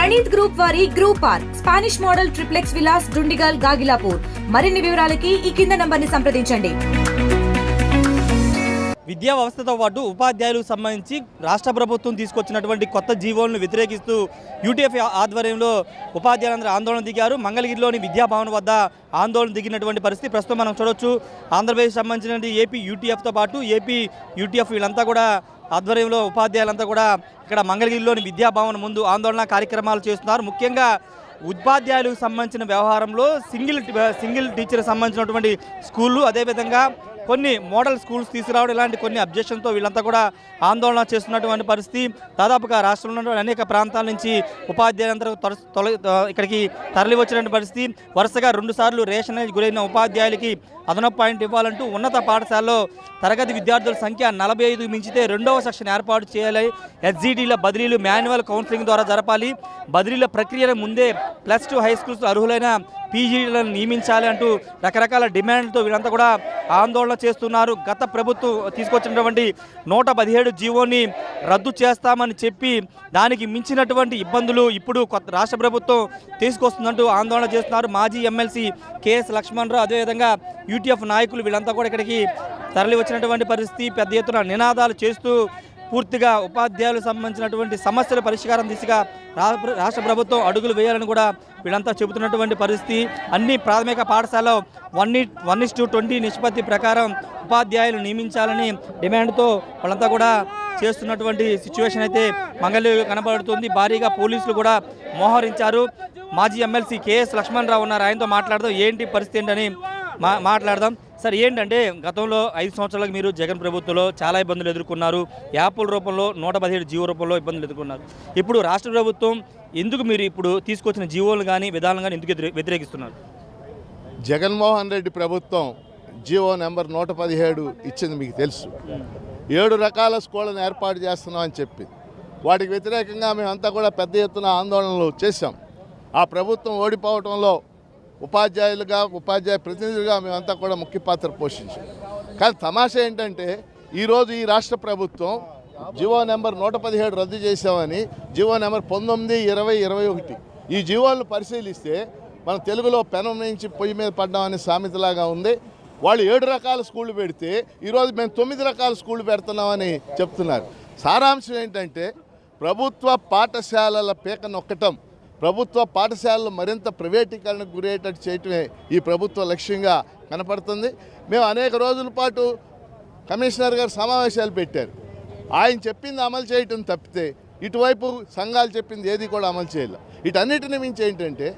Praneeth group వారి group park Spanish model triplex Vilas Dundigal Gagillapur. మరిన్ని వివరాలకి ఈ కింద నంబర్ని సంప్రదించండి. విద్యా వ్యవస్థతో పాటు ఉపాధ్యాయులకు సంబంధించి రాష్ట్ర ప్రభుత్వం తీసుకొచ్చినటువంటి కొత్త జీవోలను వ్యతిరేకిస్తూ యూటీఎఫ్ ఆధ్వర్యంలో ఉపాధ్యాయులందరూ ఆందోళన దిగారు. మంగళగిరిలోని విద్యాభవన్ వద్ద ఆందోళన దిగినటువంటి పరిస్థితి ప్రస్తుతం మనం చూడొచ్చు. ఆంధ్రప్రదేశ్ సంబంధించిన ఏపీ యూటీఎఫ్తో పాటు ఏపీ యూటీఎఫ్ వీళ్ళంతా కూడా ఆధ్వర్యంలో ఉపాధ్యాయులంతా కూడా ఇక్కడ మంగళగిరిలోని విద్యాభవన్ ముందు ఆందోళన కార్యక్రమాలు చేస్తున్నారు. ముఖ్యంగా ఉపాధ్యాయులకు సంబంధించిన వ్యవహారంలో సింగిల్ టీచర్కి సంబంధించినటువంటి స్కూళ్ళు, అదేవిధంగా కొన్ని మోడల్ స్కూల్స్ తీసుకురావడం ఇలాంటి కొన్ని అబ్జెక్షన్తో వీళ్ళంతా కూడా ఆందోళన చేస్తున్నటువంటి పరిస్థితి. దాదాపుగా రాష్ట్రంలో ఉన్నటువంటి అనేక ప్రాంతాల నుంచి ఉపాధ్యాయులందరూ ఇక్కడికి తరలి వచ్చినటువంటి పరిస్థితి. వరుసగా 2 సార్లు రేషనైజ్ గురైన ఉపాధ్యాయులకి అదనపు పాయింట్ ఇవ్వాలంటూ ఉన్నత పాఠశాలలో తరగతి విద్యార్థుల సంఖ్య 45 మించితే 2వ సెక్షన్ ఏర్పాటు చేయాలి. ఎస్జీటీల బదిలీలు మాన్యువల్ కౌన్సిలింగ్ ద్వారా జరపాలి. బదిలీల ప్రక్రియల ముందే +2 హై స్కూల్స్ అర్హులైన పీజీలను నియమించాలి అంటూ రకరకాల డిమాండ్లతో వీళ్ళంతా కూడా ఆందోళన చేస్తున్నారు. గత ప్రభుత్వం తీసుకొచ్చినటువంటి 117 జీవోని రద్దు చేస్తామని చెప్పి దానికి మించినటువంటి ఇబ్బందులు ఇప్పుడు రాష్ట్ర ప్రభుత్వం తీసుకొస్తుందంటూ ఆందోళన చేస్తున్నారు. మాజీ ఎమ్మెల్సీ కేఎస్ లక్ష్మణరావు, అదేవిధంగా యూటీఎఫ్ నాయకులు వీళ్ళంతా కూడా ఇక్కడికి తరలి వచ్చినటువంటి పరిస్థితి. పెద్ద ఎత్తున నినాదాలు చేస్తూ పూర్తిగా ఉపాధ్యాయులకు సంబంధించినటువంటి సమస్యల పరిష్కారం దిశగా రాష్ట్ర ప్రభుత్వం అడుగులు వేయాలని కూడా వీళ్ళంతా చెబుతున్నటువంటి పరిస్థితి. అన్ని ప్రాథమిక పాఠశాలలో 1:20 నిష్పత్తి ప్రకారం ఉపాధ్యాయులు నియమించాలని డిమాండ్తో వాళ్ళంతా కూడా చేస్తున్నటువంటి సిచ్యువేషన్ అయితే మంగళగిరిలో కనబడుతుంది. భారీగా పోలీసులు కూడా మోహరించారు. మాజీ ఎమ్మెల్సీ కేఎస్ లక్ష్మణరావు ఉన్నారు, ఆయనతో మాట్లాడదాం. ఏంటి పరిస్థితి ఏంటని మాట్లాడదాం. సార్, ఏంటంటే గతంలో 5 సంవత్సరాలకు మీరు జగన్ ప్రభుత్వంలో చాలా ఇబ్బందులు ఎదుర్కొన్నారు. యాప్ల రూపంలో 117 జీవో రూపంలో ఇబ్బందులు ఎదుర్కొన్నారు. ఇప్పుడు రాష్ట్ర ప్రభుత్వం ఎందుకు మీరు ఇప్పుడు తీసుకొచ్చిన జీవోలు కానీ విధానం కానీ ఎందుకు వ్యతిరేకిస్తున్నారు? జగన్మోహన్ రెడ్డి ప్రభుత్వం జీవో నెంబర్ 117 ఇచ్చింది మీకు తెలుసు. 7 రకాల స్కూళ్ళను ఏర్పాటు చేస్తున్నామని చెప్పి వాటికి వ్యతిరేకంగా మేమంతా కూడా పెద్ద ఎత్తున ఆందోళనలు చేశాం. ఆ ప్రభుత్వం ఓడిపోవడంలో ఉపాధ్యాయ ప్రతినిధులుగా మేమంతా కూడా ముఖ్య పాత్ర పోషించాం. కానీ తమాషా ఏంటంటే ఈరోజు ఈ రాష్ట్ర ప్రభుత్వం జీవో నెంబర్ 117 రద్దు చేసామని జీవో నెంబర్ 19, 20, 21 ఈ జీవోలను పరిశీలిస్తే మనం తెలుగులో పెనం నుంచి పొయ్యి మీద పడ్డామని సామెతలాగా ఉంది. వాళ్ళు 7 రకాల స్కూళ్ళు పెడితే ఈరోజు మేము 9 రకాల స్కూళ్ళు పెడుతున్నామని చెప్తున్నారు. సారాంశం ఏంటంటే ప్రభుత్వ పాఠశాలల పీక నొక్కటం, ప్రభుత్వ పాఠశాలలు మరింత ప్రైవేటీకరణకు గురయ్యేటట్టు చేయటమే ఈ ప్రభుత్వ లక్ష్యంగా కనపడుతుంది. మేము అనేక రోజుల పాటు కమిషనర్ గారు సమావేశాలు పెట్టారు. ఆయన చెప్పింది అమలు చేయటం తప్పితే ఇటువైపు సంఘాలు చెప్పింది ఏది కూడా అమలు చేయలేదు. వీటన్నిటిని మించి ఏంటంటే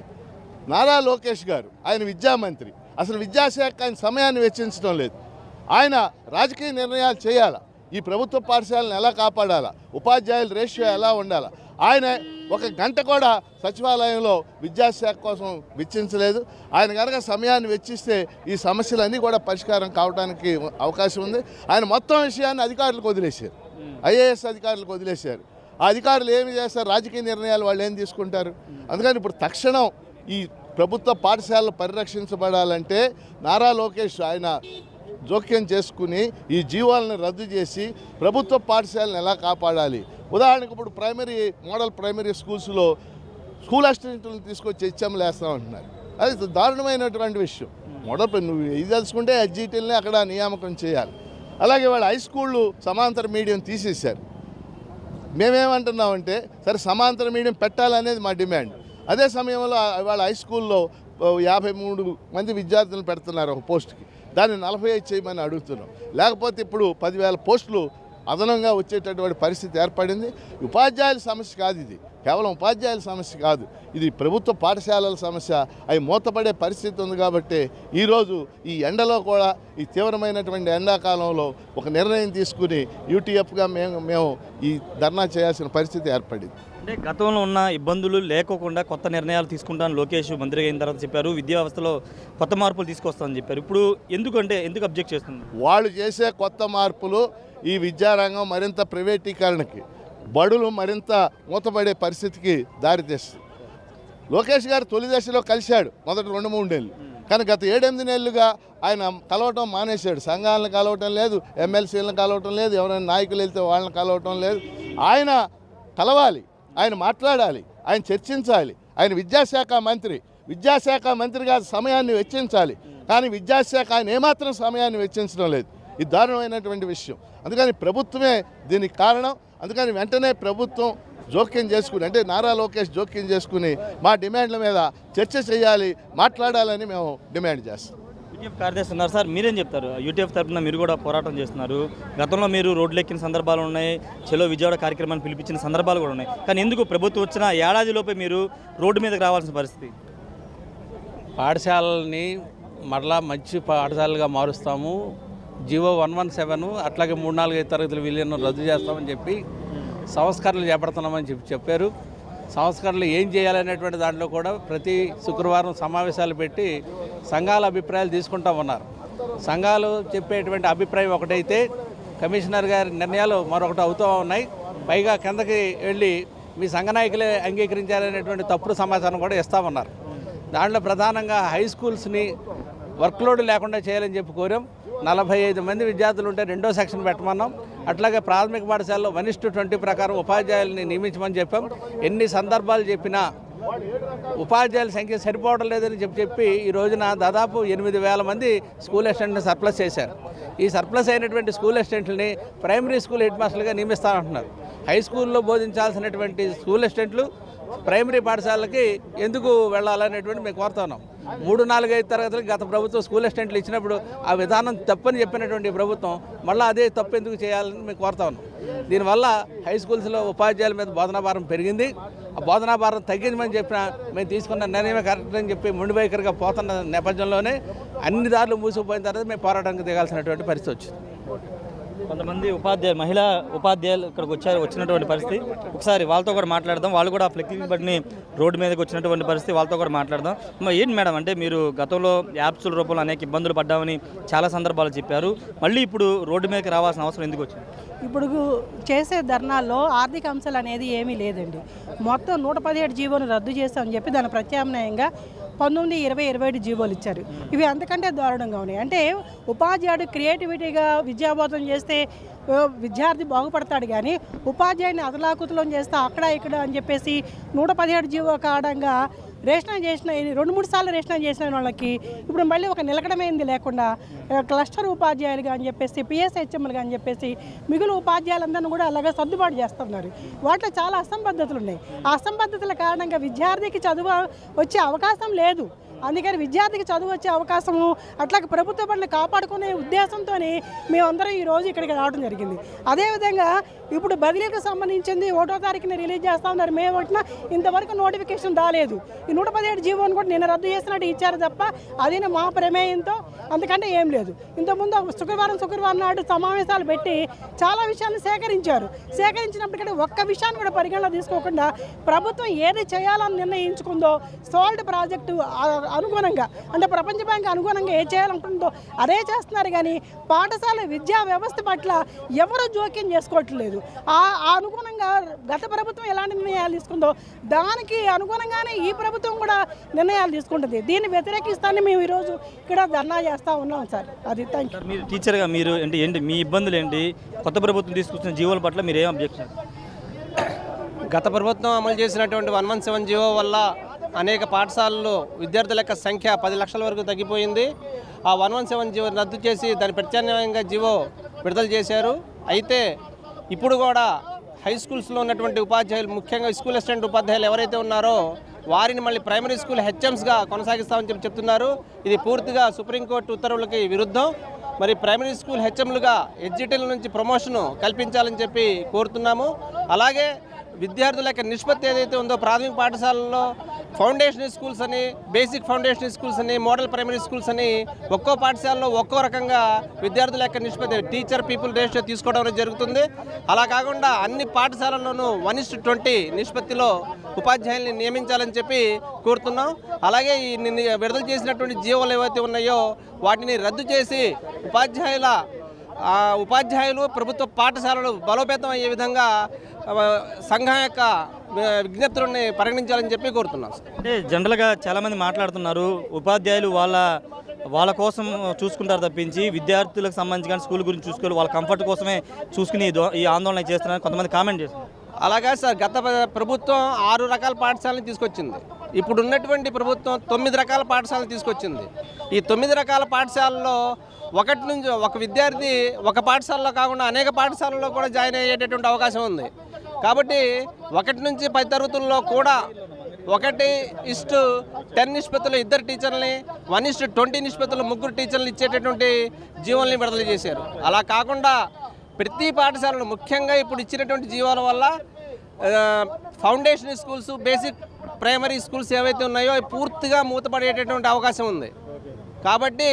నారా లోకేష్ గారు, ఆయన విద్యామంత్రి, అసలు విద్యాశాఖ ఆయన సమయాన్ని వెచ్చించడం లేదు. ఆయన రాజకీయ నిర్ణయాలు చేయాలా, ఈ ప్రభుత్వ పాఠశాలను ఎలా కాపాడాలా, ఉపాధ్యాయుల రేషియో ఎలా ఉండాలా. ఆయన 1 గంట కూడా సచివాలయంలో విద్యాశాఖ కోసం వెచ్చించలేదు. ఆయన కనుక సమయాన్ని వెచ్చిస్తే ఈ సమస్యలన్నీ కూడా పరిష్కారం కావడానికి అవకాశం ఉంది. ఆయన మొత్తం విషయాన్ని అధికారులకు వదిలేశారు, ఐఏఎస్ అధికారులకు వదిలేశారు. ఆ అధికారులు ఏమి చేస్తారు, రాజకీయ నిర్ణయాలు వాళ్ళు ఏం తీసుకుంటారు. అందుకని ఇప్పుడు తక్షణం ఈ ప్రభుత్వ పాఠశాలలు పరిరక్షించబడాలంటే నారా లోకేష్ ఆయన జోక్యం చేసుకుని ఈ జీవాలను రద్దు చేసి ప్రభుత్వ పాఠశాలను ఎలా కాపాడాలి. ఉదాహరణకు ఇప్పుడు మోడల్ ప్రైమరీ స్కూల్స్లో స్కూల్ అసిస్టెంట్లను తీసుకొచ్చి హెచ్ఎంలు వేస్తామంటున్నారు. అది దారుణమైనటువంటి విషయం. నువ్వు ఇది తెలుసుకుంటే ఎస్జీటీలని అక్కడ నియామకం చేయాలి. అలాగే వాళ్ళ హై స్కూళ్ళు సమాంతర మీడియం తీసేశారు. మేమేమంటున్నామంటే సరే సమాంతర మీడియం పెట్టాలనేది మా డిమాండ్. అదే సమయంలో వాళ్ళ హై స్కూల్లో 53 మంది విద్యార్థులను పెడుతున్నారు ఒక పోస్టుకి, దాన్ని 45 చేయమని అడుగుతున్నాం. లేకపోతే ఇప్పుడు 10,000 పోస్టులు అదనంగా వచ్చేటటువంటి పరిస్థితి ఏర్పడింది. ఉపాధ్యాయుల సమస్య కాదు, ఇది కేవలం ఉపాధ్యాయుల సమస్య కాదు, ఇది ప్రభుత్వ పాఠశాలల సమస్య. అవి మూతపడే పరిస్థితి ఉంది. కాబట్టి ఈరోజు ఈ ఎండలో కూడా, ఈ తీవ్రమైనటువంటి ఎండాకాలంలో ఒక నిర్ణయం తీసుకుని యూటీఎఫ్గా మేము ఈ ధర్నా చేయాల్సిన పరిస్థితి ఏర్పడింది. అంటే గతంలో ఉన్న ఇబ్బందులు లేకోకుండా కొత్త నిర్ణయాలు తీసుకుంటాను లోకేష్ మంత్రి అయిన తర్వాత చెప్పారు. విద్యా వ్యవస్థలో కొత్త మార్పులు తీసుకొస్తామని చెప్పారు. ఇప్పుడు ఎందుకు అబ్జెక్ట్ చేస్తున్నారు? వాళ్ళు చేసే కొత్త మార్పులు ఈ విద్యారంగం మరింత ప్రైవేటీకరణకి, బడులు మరింత మూతపడే పరిస్థితికి దారితీస్తుంది. లోకేష్ గారు తొలి దశలో కలిశాడు మొదటి 2-3 నెలలు, కానీ గత 7-8 నెలలుగా ఆయన కలవటం మానేశాడు. సంఘాలను కలవటం లేదు, ఎమ్మెల్సీలను కలవటం లేదు, ఎవరైనా నాయకులు వెళ్తే వాళ్ళని కలవటం లేదు. ఆయన కలవాలి, ఆయన మాట్లాడాలి, ఆయన చర్చించాలి. ఆయన విద్యాశాఖ మంత్రిగా సమయాన్ని వెచ్చించాలి. కానీ విద్యాశాఖ ఆయన ఏమాత్రం సమయాన్ని వెచ్చించడం లేదు. ఇది దారుణమైనటువంటి విషయం. అందుకని ప్రభుత్వమే దీనికి కారణం. అందుకని వెంటనే ప్రభుత్వం జోక్యం చేసుకుని, అంటే నారా లోకేష్ జోక్యం చేసుకుని మా డిమాండ్ల మీద చర్చ చేయాలి, మాట్లాడాలని మేము డిమాండ్ చేస్తాం. యూటీఎఫ్ కార్యదర్శి ఉన్నారు సార్, మీరేం చెప్తారు? యూటీఎఫ్ తరఫున మీరు కూడా పోరాటం చేస్తున్నారు. గతంలో మీరు రోడ్లు ఎక్కిన సందర్భాలు ఉన్నాయి, చలో విజయవాడ కార్యక్రమాన్ని పిలిపించిన సందర్భాలు కూడా ఉన్నాయి. కానీ ఎందుకు ప్రభుత్వం వచ్చిన ఏడాదిలోపే మీరు రోడ్డు మీదకి రావాల్సిన పరిస్థితి? పాఠశాలని మరలా మంచి పాఠశాలలుగా మారుస్తాము, జీవో 117 అట్లాగే 3-4 తరగతుల విలీనం రద్దు చేస్తామని చెప్పి సంస్కరణలు చేపడుతున్నామని చెప్పారు. సంస్కరణలు ఏం చేయాలనేటువంటి దాంట్లో కూడా ప్రతి శుక్రవారం సమావేశాలు పెట్టి సంఘాల అభిప్రాయాలు తీసుకుంటూ ఉన్నారు. సంఘాలు చెప్పేటువంటి అభిప్రాయం ఒకటైతే కమిషనర్ గారి నిర్ణయాలు మరొకటి అవుతూ ఉన్నాయి. పైగా కిందకి వెళ్ళి మీ సంఘ నాయకులే అంగీకరించాలనేటువంటి తప్పుడు సమాచారం కూడా ఇస్తూ ఉన్నారు. దాంట్లో ప్రధానంగా హై స్కూల్స్ని వర్క్లోడ్ లేకుండా చేయాలని చెప్పి కోరాం. 45 మంది విద్యార్థులు ఉంటే 2వ సెక్షన్ పెట్టమన్నాం. అట్లాగే ప్రాథమిక పాఠశాలలో 1:20 ప్రకారం ఉపాధ్యాయుల్ని నియమించమని చెప్పాం. ఎన్ని సందర్భాలు చెప్పినా ఉపాధ్యాయుల సంఖ్య సరిపోవడం లేదని చెప్పి ఈ రోజున దాదాపు 8,000 మంది స్కూల్ అసిస్టెంట్ని సర్ప్లస్ చేశారు. ఈ సర్ప్లస్ అయినటువంటి స్కూల్ అసిస్టెంట్లని ప్రైమరీ స్కూల్ హెడ్ మాస్టర్లుగా నియమిస్తామంటున్నారు. హై స్కూల్లో బోధించాల్సినటువంటి స్కూల్ అసిస్టెంట్లు ప్రైమరీ పాఠశాలకి ఎందుకు వెళ్ళాలనేటువంటి మేము కోరుతున్నాం. 3-4-5 తరగతులకి గత ప్రభుత్వం స్కూల్ అసిస్టెంట్లు ఇచ్చినప్పుడు ఆ విధానం తప్పని చెప్పినటువంటి ప్రభుత్వం మళ్ళీ అదే తప్పు ఎందుకు చేయాలని మేము కోరుతా ఉన్నాం. దీనివల్ల హై స్కూల్స్లో ఉపాధ్యాయుల మీద బోధనా భారం పెరిగింది. ఆ బోధనా భారం తగ్గించమని చెప్పిన మేము తీసుకున్న నిర్ణయమే కరెక్ట్ అని చెప్పి మొండి వైఖరిగా పోతున్న నేపథ్యంలోనే అన్ని దారులు మూసుకుపోయిన తర్వాత మేము పోరాటానికి దిగాల్సినటువంటి పరిస్థితి వచ్చింది. కొంతమంది మహిళా ఉపాధ్యాయులు ఇక్కడికి వచ్చినటువంటి పరిస్థితి. ఒకసారి వాళ్ళతో కూడా మాట్లాడదాం. వాళ్ళు కూడా ఫ్లెక్సింగ్ బట్టిని రోడ్డు మీదకి వచ్చినటువంటి పరిస్థితి, వాళ్ళతో కూడా మాట్లాడదాం. ఏంటి మేడం, అంటే మీరు గతంలో యాప్సుల రూపంలో అనేక ఇబ్బందులు పడ్డామని చాలా సందర్భాలు చెప్పారు. మళ్ళీ ఇప్పుడు రోడ్డు మీదకి రావాల్సిన అవసరం ఎందుకు వచ్చింది? ఇప్పుడు చేసే ధర్నాల్లో ఆర్థిక అంశాలు అనేది ఏమీ లేదండి. మొత్తం 117 జీవోను రద్దు చేస్తామని చెప్పి దాని ప్రత్యామ్నాయంగా 19, 20, 27 జీవోలు ఇచ్చారు. ఇవి అంతకంటే దారుణంగా ఉన్నాయి. అంటే ఉపాధ్యాయుడు క్రియేటివిటీగా విద్యాబోధన చేస్తే విద్యార్థి బాగుపడతాడు, కానీ ఉపాధ్యాయుని అదలాకుతలం చేస్తే అక్కడ ఇక్కడ అని చెప్పేసి 117 జీవో కారణంగా రేషనైజేషన్ 2-3 సార్లు రేషనైజేషన్ వాళ్ళకి ఇప్పుడు మళ్ళీ ఒక నిలకడమైంది లేకుండా క్లస్టర్ ఉపాధ్యాయులుగా అని చెప్పేసి పిఎస్హెచ్ఎంలుగా అని చెప్పేసి మిగులు ఉపాధ్యాయులందరినీ కూడా అలాగే సర్దుబాటు చేస్తున్నారు. వాటిలో చాలా అసంబద్ధతలు ఉన్నాయి. ఆ అసంబద్ధతల కారణంగా విద్యార్థికి చదువు వచ్చే అవకాశం లేదు. అందుకని విద్యార్థికి చదువు వచ్చే అవకాశము అట్లాగే ప్రభుత్వ పనులు కాపాడుకునే ఉద్దేశంతో మేమందరం ఈరోజు ఇక్కడికి రావడం జరిగింది. అదేవిధంగా ఇప్పుడు బదిలీకి సంబంధించింది 1వ తారీఖున రిలీజ్ చేస్తా ఉన్నారు. మే 1న ఇంతవరకు నోటిఫికేషన్ రాలేదు. ఈ 117 జీవోని కూడా నిన్న రద్దు చేసినట్టు ఇచ్చారు తప్ప అది మా ప్రమేయంతో అందుకంటే ఏం లేదు. ఇంతకుముందు శుక్రవారం నాడు సమావేశాలు పెట్టి చాలా విషయాలను సేకరించినప్పటికీ ఒక్క విషయాన్ని కూడా పరిగణలో తీసుకోకుండా ప్రభుత్వం ఏది చేయాలని నిర్ణయించుకుందో సోల్డ్ ప్రాజెక్టు అనుగుణంగా అంటే ప్రపంచ బ్యాంక్ అనుగుణంగా ఏ చేయాలనుకుంటుందో అదే చేస్తున్నారు. కానీ పాఠశాల విద్యా వ్యవస్థ పట్ల ఎవరు జోక్యం చేసుకోవట్లేదు. ఆ అనుగుణంగా గత ప్రభుత్వం ఎలాంటి నిర్ణయాలు తీసుకుందో దానికి అనుగుణంగానే ఈ ప్రభుత్వం కూడా నిర్ణయాలు తీసుకుంటుంది. దీన్ని వ్యతిరేకిస్తానని మేము ఈరోజు ఇక్కడ ధర్నా చేస్తూ ఉన్నాం సార్. అది థ్యాంక్ యూ. మీరు టీచర్గా మీరు ఏంటి మీ ఇబ్బందులు ఏంటి? కొత్త ప్రభుత్వం తీసుకొచ్చిన జీవోల పట్ల మీరు ఏం అబ్జెక్షన్? గత ప్రభుత్వం అమలు చేసినటువంటి 117 జీవో వల్ల అనేక పాఠశాలల్లో విద్యార్థుల యొక్క సంఖ్య 10 లక్షల వరకు తగ్గిపోయింది. ఆ 117 జీవో రద్దు చేసి దాని ప్రత్యామ్నాయంగా జీవో విడుదల చేశారు. అయితే ఇప్పుడు కూడా హై స్కూల్స్లో ఉన్నటువంటి ఉపాధ్యాయులు, ముఖ్యంగా స్కూల్ అసిస్టెంట్ ఉపాధ్యాయులు ఎవరైతే ఉన్నారో వారిని మళ్ళీ ప్రైమరీ స్కూల్ హెచ్ఎంస్గా కొనసాగిస్తామని చెప్తున్నారు. ఇది పూర్తిగా సుప్రీంకోర్టు ఉత్తర్వులకి విరుద్ధం. మరి ప్రైమరీ స్కూల్ హెచ్ఎంలుగా ఎడ్జిటీల నుంచి ప్రమోషను కల్పించాలని చెప్పి కోరుతున్నాము. అలాగే విద్యార్థుల యొక్క నిష్పత్తి ఏదైతే ఉందో ప్రాథమిక పాఠశాలల్లో ఫౌండేషన్ స్కూల్స్ అని, బేసిక్ ఫౌండేషన్ స్కూల్స్ అని, మోడల్ ప్రైమరీ స్కూల్స్ అని ఒక్కో పాఠశాలలో ఒక్కో రకంగా విద్యార్థుల యొక్క నిష్పత్తి టీచర్ పీపుల్ రేషియో తీసుకోవడం అనేది జరుగుతుంది. అలా కాకుండా అన్ని పాఠశాలల్లోనూ 1:20 నిష్పత్తిలో ఉపాధ్యాయుల్ని నియమించాలని చెప్పి కోరుతున్నాం. అలాగే ఈ విడుదల చేసినటువంటి జీవోలు ఏవైతే ఉన్నాయో వాటిని రద్దు చేసి ఉపాధ్యాయులు ప్రభుత్వ పాఠశాలలు బలోపేతం అయ్యే విధంగా సంఘం యొక్క విజ్ఞప్తులని పరిగణించాలని చెప్పి కోరుతున్నాం. అంటే జనరల్గా చాలామంది మాట్లాడుతున్నారు, ఉపాధ్యాయులు వాళ్ళ కోసం చూసుకుంటారు తప్పించి విద్యార్థులకు సంబంధించి కానీ స్కూల్ గురించి చూసుకోవాలి, వాళ్ళ కంఫర్ట్ కోసమే చూసుకుని ఈ ఆందోళన చేస్తున్నారని కొంతమంది కామెంట్ చేస్తున్నారు. అలాగా సార్, గత ప్రభుత్వం 6 రకాల పాఠశాలను తీసుకొచ్చింది. ఇప్పుడు ఉన్నటువంటి ప్రభుత్వం 9 రకాల పాఠశాలను తీసుకొచ్చింది. ఈ 9 రకాల పాఠశాలలో ఒక విద్యార్థి ఒక పాఠశాలలో కాకుండా అనేక పాఠశాలల్లో కూడా జాయిన్ అయ్యేటటువంటి అవకాశం ఉంది. కాబట్టి 1 నుంచి 10 తరగతుల్లో కూడా 1:10 నిష్పత్తిలో 2 టీచర్లని, 1:20 నిష్పత్తిలో 3 టీచర్లు ఇచ్చేటటువంటి జీవోల్ని విడుదల చేశారు. అలా కాకుండా ప్రతి పాఠశాలలో, ముఖ్యంగా ఇప్పుడు ఇచ్చినటువంటి జీవోల వల్ల foundation schools, basic primary schools ఏవైతే ఉన్నాయో అవి పూర్తిగా మూతపడేటటువంటి అవకాశం ఉంది. కాబట్టి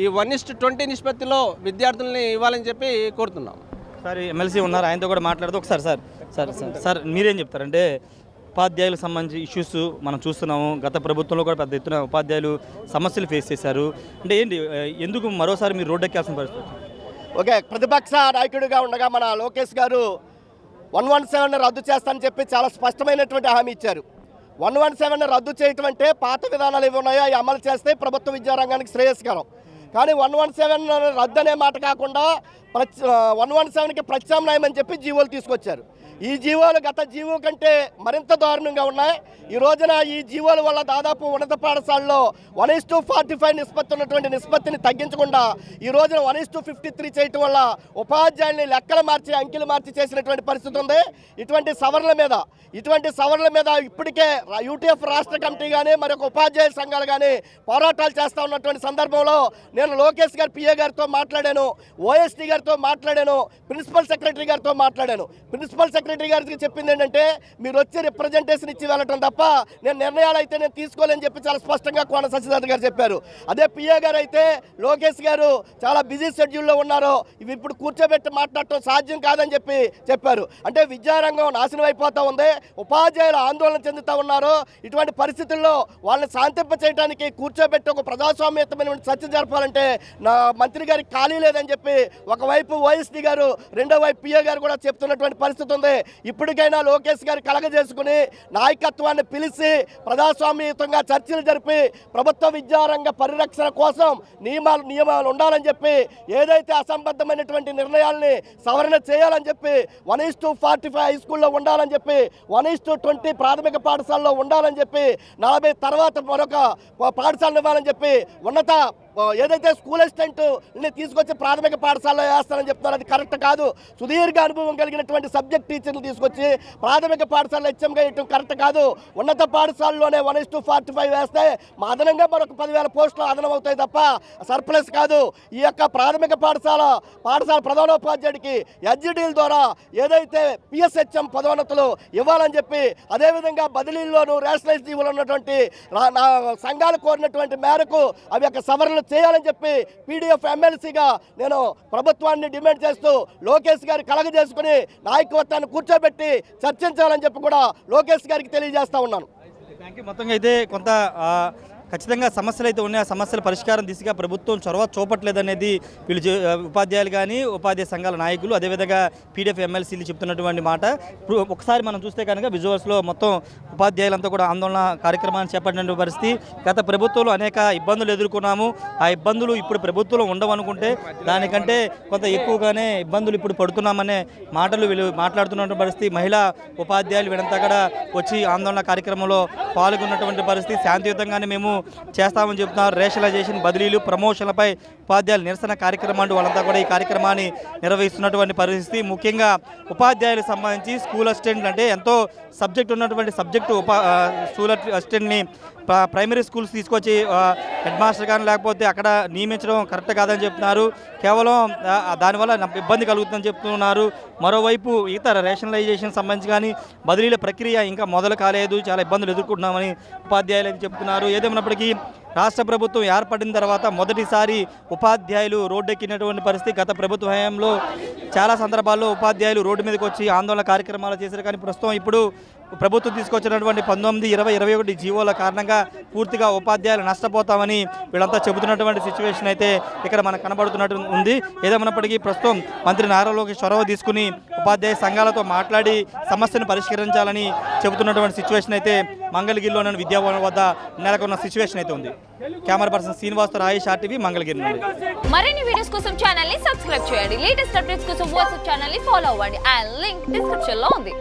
ఈ 1:20 నిష్పత్తిలో విద్యార్థుల్ని ఇవ్వాలని చెప్పి కోరుతున్నాం. సార్ ఎమ్మెల్సీ ఉన్నారు, ఆయనతో కూడా మాట్లాడుతూ ఒకసారి సార్ మీరేం చెప్తారంటే ఉపాధ్యాయులకు సంబంధించి ఇష్యూస్ మనం చూస్తున్నాము. గత ప్రభుత్వంలో కూడా పెద్ద ఎత్తున ఉపాధ్యాయులు సమస్యలు ఫేస్ చేశారు. అంటే ఏంటి, ఎందుకు మరోసారి మీరు రోడ్డు ఎక్కాల్సిన పరిస్థితి? ఓకే, ప్రతిపక్ష నాయకుడిగా ఉండగా మన లోకేష్ గారు 117 రద్దు చేస్తానని చెప్పి చాలా స్పష్టమైనటువంటి హామీ ఇచ్చారు. 117 రద్దు చేయటం అంటే పాత విధానాలు ఏవి ఉన్నాయో అవి అమలు చేస్తే ప్రభుత్వ విద్యారంగానికి శ్రేయస్కరం. కానీ 117 రద్దు అనే మాట కాకుండా 117కి ప్రత్యామ్నాయం అని చెప్పి జీవోలు తీసుకొచ్చారు. ఈ జీవోలు గత జీవో కంటే మరింత దారుణంగా ఉన్నాయి. ఈ రోజున ఈ జీవోల వల్ల దాదాపు ఉన్నత పాఠశాలలో 1:45 నిష్పత్తి ఉన్నటువంటి నిష్పత్తిని తగ్గించకుండా ఈ రోజున 1:53 చేయటం వల్ల ఉపాధ్యాయుల్ని లెక్కలు మార్చి, అంకెలు మార్చి చేసినటువంటి పరిస్థితి ఉంది. ఇటువంటి సవరణల మీద ఇప్పటికే యూటీఎఫ్ రాష్ట్ర కమిటీ కానీ మరొక ఉపాధ్యాయ సంఘాలు కానీ పోరాటాలు చేస్తూ ఉన్నటువంటి సందర్భంలో నేను లోకేష్ గారు పిఏ గారితో మాట్లాడాను, ఓఎస్టీ గారితో మాట్లాడాను, ప్రిన్సిపల్ సెక్రటరీ గారితో మాట్లాడాను. ప్రిన్సిపల్ సెక్రటరీ గారికి చెప్పింది ఏంటంటే మీరు వచ్చి రిప్రజెంటేషన్ ఇచ్చి వెళ్ళటం తప్ప నేను నిర్ణయాలు అయితే నేను తీసుకోలేని చెప్పి చాలా స్పష్టంగా కోన శశిధర్ గారు చెప్పారు. అదే పిఏ గారు అయితే లోకేష్ గారు చాలా బిజీ షెడ్యూల్లో ఉన్నారు, ఇవి ఇప్పుడు కూర్చోబెట్టి మాట్లాడటం సాధ్యం కాదని చెప్పి చెప్పారు. అంటే విద్యారంగం నాశనం అయిపోతూ ఉంది, ఉపాధ్యాయులు ఆందోళన చెందుతూ ఉన్నారు. ఇటువంటి పరిస్థితుల్లో వాళ్ళని శాంతింప చేయడానికి కూర్చోబెట్టి ఒక ప్రజాస్వామ్యతమైన చర్చ జరపాలంటే నా మంత్రి గారికి ఖాళీ లేదని చెప్పి ఒకవైపు ఓఎస్డీ గారు, రెండో వైపు పిఏ గారు కూడా చెప్తున్నటువంటి పరిస్థితి ఉంది. ఇప్పటికైనా లోకేష్ గారు కలగజేసుకుని నాయకత్వాన్ని పిలిచి ప్రజాస్వామ్యయుతంగా చర్చలు జరిపి ప్రభుత్వ విద్యారంగ పరిరక్షణ కోసం నియమాలు ఉండాలని చెప్పి, ఏదైతే అసంబద్ధమైనటువంటి నిర్ణయాల్ని సవరణ చేయాలని చెప్పి, 1:45 హై స్కూల్లో ఉండాలని చెప్పి, 1:20 ప్రాథమిక పాఠశాలలో ఉండాలని చెప్పి, 40 తర్వాత మరొక పాఠశాలను ఇవ్వాలని చెప్పి, ఉన్నత ఏదైతే స్కూల్ అసిస్టెంట్ని తీసుకొచ్చి ప్రాథమిక పాఠశాలలో వేస్తానని చెప్తున్నారు, అది కరెక్ట్ కాదు. సుదీర్ఘ అనుభవం కలిగినటువంటి సబ్జెక్ట్ టీచర్లు తీసుకొచ్చి ప్రాథమిక పాఠశాలలో హెచ్ఎంగా వేయటం కరెక్ట్ కాదు. ఉన్నత పాఠశాలలోనే 1:45 వేస్తే అదనంగా మరొక 10,000 పోస్టులు అదనం అవుతాయి తప్ప సర్ప్లస్ కాదు. ఈ యొక్క ప్రాథమిక పాఠశాల ప్రధానోపాధ్యాయుడికి ఎస్జిడిల ద్వారా ఏదైతే పిఎస్హెచ్ఎం పదోన్నతులు ఇవ్వాలని చెప్పి, అదేవిధంగా బదిలీల్లోనూ రేషనలైజ్ జీవులు ఉన్నటువంటి సంఘాలు కోరినటువంటి మేరకు అవి యొక్క సవరణలు చేయాలని చెప్పి పీడీఎఫ్ ఎమ్మెల్సీగా నేను ప్రభుత్వాన్ని డిమాండ్ చేస్తూ లోకేష్ గారి కలగజేసుకుని నాయకత్వాన్ని కూర్చోబెట్టి చర్చించాలని చెప్పి కూడా లోకేష్ గారికి తెలియజేస్తా ఉన్నాను. Thank you. మొత్తంగా అయితే కొంత ఖచ్చితంగా సమస్యలు అయితే ఉన్నాయి, ఆ సమస్యల పరిష్కారం దిశగా ప్రభుత్వం చొరవ చూపట్లేదనేది వీళ్ళు ఉపాధ్యాయులు కానీ ఉపాధ్యాయ సంఘాల నాయకులు అదేవిధంగా పీడీఎఫ్ ఎమ్మెల్సీలు చెప్తున్నటువంటి మాట. ఇప్పుడు ఒకసారి మనం చూస్తే కనుక విజువల్స్లో మొత్తం ఉపాధ్యాయులంతా కూడా ఆందోళన కార్యక్రమాన్ని చేపట్టిన పరిస్థితి. గత ప్రభుత్వంలో అనేక ఇబ్బందులు ఎదుర్కొన్నాము, ఆ ఇబ్బందులు ఇప్పుడు ప్రభుత్వంలో ఉండవనుకుంటే దానికంటే కొంత ఎక్కువగానే ఇబ్బందులు ఇప్పుడు పడుతున్నామనే మాటలు వీళ్ళు మాట్లాడుతున్నటువంటి పరిస్థితి. మహిళా ఉపాధ్యాయులు వీళ్ళంతా కూడా వచ్చి ఆందోళన కార్యక్రమంలో పాల్గొన్నటువంటి పరిస్థితి. శాంతియుతంగానే మేము చేస్తామని చెప్తున్నారు. రేషనలైజేషన్, బదిలీలు, ప్రమోషన్లపై ఉపాధ్యాయుల నిరసన కార్యక్రమాలు వాళ్ళంతా కూడా ఈ కార్యక్రమాన్ని నిర్వహిస్తున్నటువంటి పరిస్థితి. ముఖ్యంగా ఉపాధ్యాయులకు సంబంధించి స్కూల్ అసిస్టెంట్లు అంటే ఎంతో సబ్జెక్ట్ ఉన్నటువంటి స్కూల్ అసిస్టెంట్ని ప్రైమరీ స్కూల్స్ తీసుకొచ్చి హెడ్ మాస్టర్ కానీ లేకపోతే అక్కడ నియమించడం కరెక్ట్ కాదని చెప్తున్నారు. కేవలం దానివల్ల ఇబ్బంది కలుగుతుందని చెప్తున్నారు. మరోవైపు ఇతర రేషనలైజేషన్ సంబంధించి కానీ బదిలీల ప్రక్రియ ఇంకా మొదలు కాలేదు, చాలా ఇబ్బందులు ఎదుర్కొంటున్నామని ఉపాధ్యాయులు అయితే చెప్తున్నారు. ఏదేమైనప్పటికీ రాష్ట్ర ప్రభుత్వం ఏర్పడిన తర్వాత మొదటిసారి ఉపాధ్యాయులు రోడ్డెక్కినటువంటి పరిస్థితి. గత ప్రభుత్వ హయాంలో చాలా సందర్భాల్లో ఉపాధ్యాయులు రోడ్డు మీదకి వచ్చి ఆందోళన కార్యక్రమాలు చేశారు. కానీ ప్రస్తుతం ఇప్పుడు ప్రభుత్వం తీసుకొచ్చినటువంటి 19, 20, 21 జీవోల కారణంగా పూర్తిగా ఉపాధ్యాయులు నష్టపోతామని వీళ్ళంతా చెబుతున్నటువంటి సిచ్యువేషన్ అయితే ఇక్కడ మనకు కనబడుతున్నట్టు ఉంది. ఏదేమైనప్పటికీ ప్రస్తుతం మంత్రి నారా లోకేష్ చొరవ తీసుకుని ఉపాధ్యాయ సంఘాలతో మాట్లాడి సమస్యను పరిష్కరించాలని చెబుతున్నటువంటి సిచ్యువేషన్ అయితే మంగళగిరిలోని విద్యాభవన్ వద్ద నెలకొన్న సిచ్యువేషన్ అయితే ఉంది. Camera person Srinivas, Rayesh, RTV, Mangalagiri నుండి. మరిన్ని వీడియోస్ కోసం ఛానల్ ని సబ్స్క్రైబ్ చేయండి. లేటెస్ట్ అప్డేట్స్ కోసం వాట్సాప్ ఛానల్ ని ఫాలో అవ్వండి. ఆ లింక్ డిస్క్రిప్షన్ లో ఉంది.